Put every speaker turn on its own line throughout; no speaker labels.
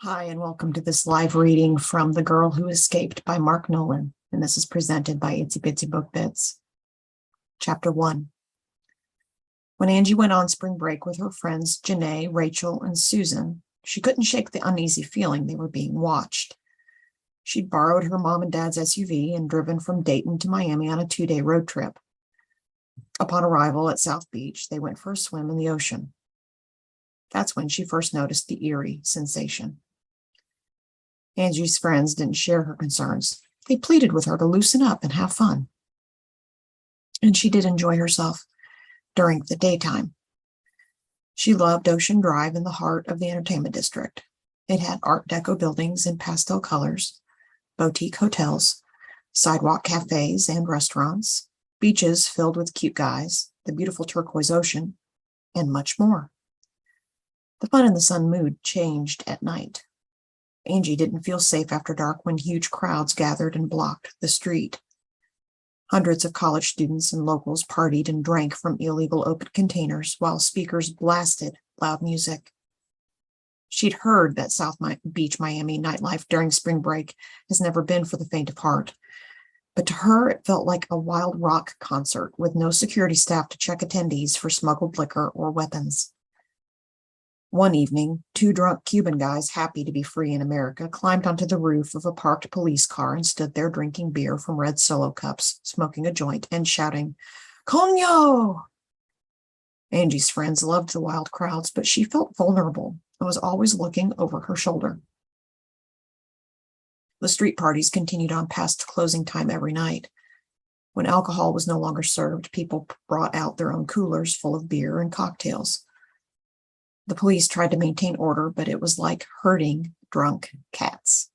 Hi, and welcome to this live reading from The Girl Who Escaped by Mark Nolan, and this is presented by Itsy Bitsy Book Bits. Chapter 1. When Angie went on spring break with her friends Janae, Rachel, and Susan, she couldn't shake the uneasy feeling they were being watched. She'd borrowed her mom and dad's SUV and driven from Dayton to Miami on a 2-day road trip. Upon arrival at South Beach, they went for a swim in the ocean. That's when she first noticed the eerie sensation. Angie's friends didn't share her concerns. They pleaded with her to loosen up and have fun. And she did enjoy herself during the daytime. She loved Ocean Drive in the heart of the entertainment district. It had Art Deco buildings in pastel colors, boutique hotels, sidewalk cafes and restaurants, beaches filled with cute guys, the beautiful turquoise ocean, and much more. The fun in the sun mood changed at night. Angie didn't feel safe after dark when huge crowds gathered and blocked the street. Hundreds of college students and locals partied and drank from illegal open containers while speakers blasted loud music. She'd heard that South Beach, Miami nightlife during spring break has never been for the faint of heart, but to her it felt like a wild rock concert with no security staff to check attendees for smuggled liquor or weapons. One evening, 2 drunk Cuban guys, happy to be free in America, climbed onto the roof of a parked police car and stood there drinking beer from red Solo cups, smoking a joint, and shouting, "Coño!" Angie's friends loved the wild crowds, but she felt vulnerable and was always looking over her shoulder. The street parties continued on past closing time every night. When alcohol was no longer served, people brought out their own coolers full of beer and cocktails. The police tried to maintain order, but it was like herding drunk cats.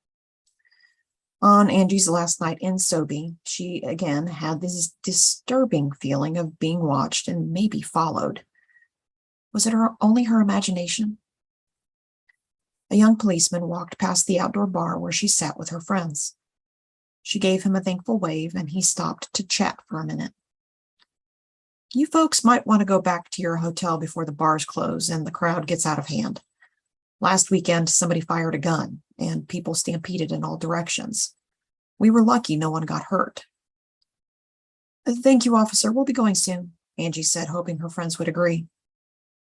On Angie's last night in Sobe, she again had this disturbing feeling of being watched and maybe followed. Was it only her imagination? A young policeman walked past the outdoor bar where she sat with her friends. She gave him a thankful wave, and he stopped to chat for a minute. "You folks might want to go back to your hotel before the bars close and the crowd gets out of hand. Last weekend, somebody fired a gun, and people stampeded in all directions. We were lucky no one got hurt." "Thank you, officer. We'll be going soon," Angie said, hoping her friends would agree.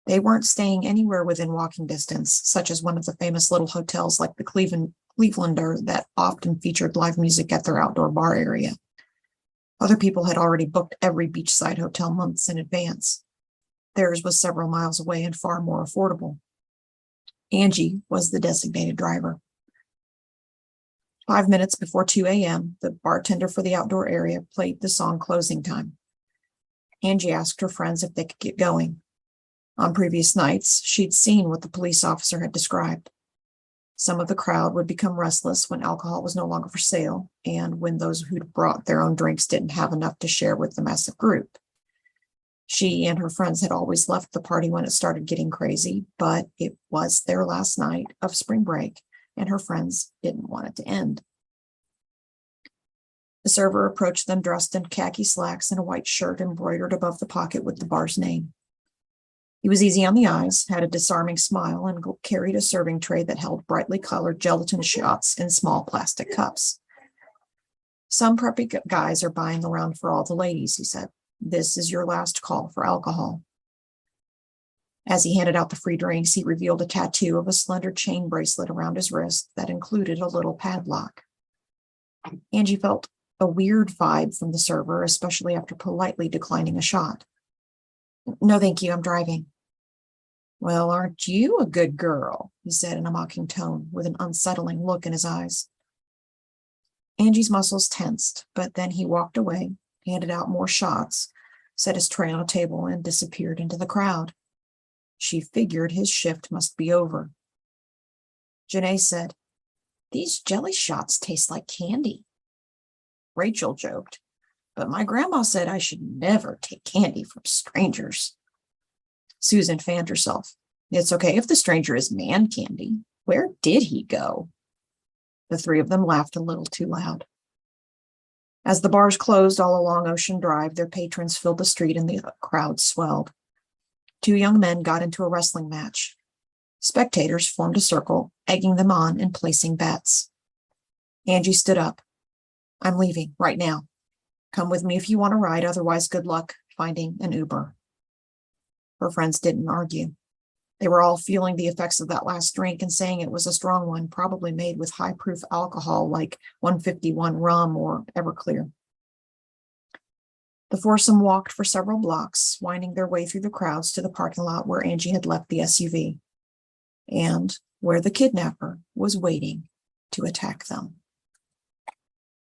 They weren't staying anywhere within walking distance, such as one of the famous little hotels like the Clevelander that often featured live music at their outdoor bar area. Other people had already booked every beachside hotel months in advance. Theirs was several miles away and far more affordable. Angie was the designated driver. 5 minutes before 2 a.m., the bartender for the outdoor area played the song Closing Time. Angie asked her friends if they could get going. On previous nights, she'd seen what the police officer had described. Some of the crowd would become restless when alcohol was no longer for sale, and when those who'd brought their own drinks didn't have enough to share with the massive group. She and her friends had always left the party when it started getting crazy, but it was their last night of spring break, and her friends didn't want it to end. The server approached them dressed in khaki slacks and a white shirt embroidered above the pocket with the bar's name. He was easy on the eyes, had a disarming smile, and carried a serving tray that held brightly colored gelatin shots in small plastic cups. "Some preppy guys are buying around for all the ladies," he said. "This is your last call for alcohol." As he handed out the free drinks, he revealed a tattoo of a slender chain bracelet around his wrist that included a little padlock. Angie felt a weird vibe from the server, especially after politely declining a shot. "No, thank you, I'm driving." "Well, aren't you a good girl?" he said in a mocking tone, with an unsettling look in his eyes. Angie's muscles tensed, but then he walked away, handed out more shots, set his tray on a table, and disappeared into the crowd. She figured his shift must be over. Janae said, "These jelly shots taste like candy." Rachel joked, "But my grandma said I should never take candy from strangers." Susan fanned herself. "It's okay if the stranger is man candy. Where did he go?" The 3 of them laughed a little too loud. As the bars closed all along Ocean Drive, their patrons filled the street and the crowd swelled. 2 young men got into a wrestling match. Spectators formed a circle, egging them on and placing bets. Angie stood up. I'm leaving right now. Come with me if you want to ride, otherwise good luck finding an Uber. Her friends didn't argue. They were all feeling the effects of that last drink and saying it was a strong one, probably made with high-proof alcohol like 151 rum or Everclear. The foursome walked for several blocks, winding their way through the crowds to the parking lot where Angie had left the SUV, and where the kidnapper was waiting to attack them.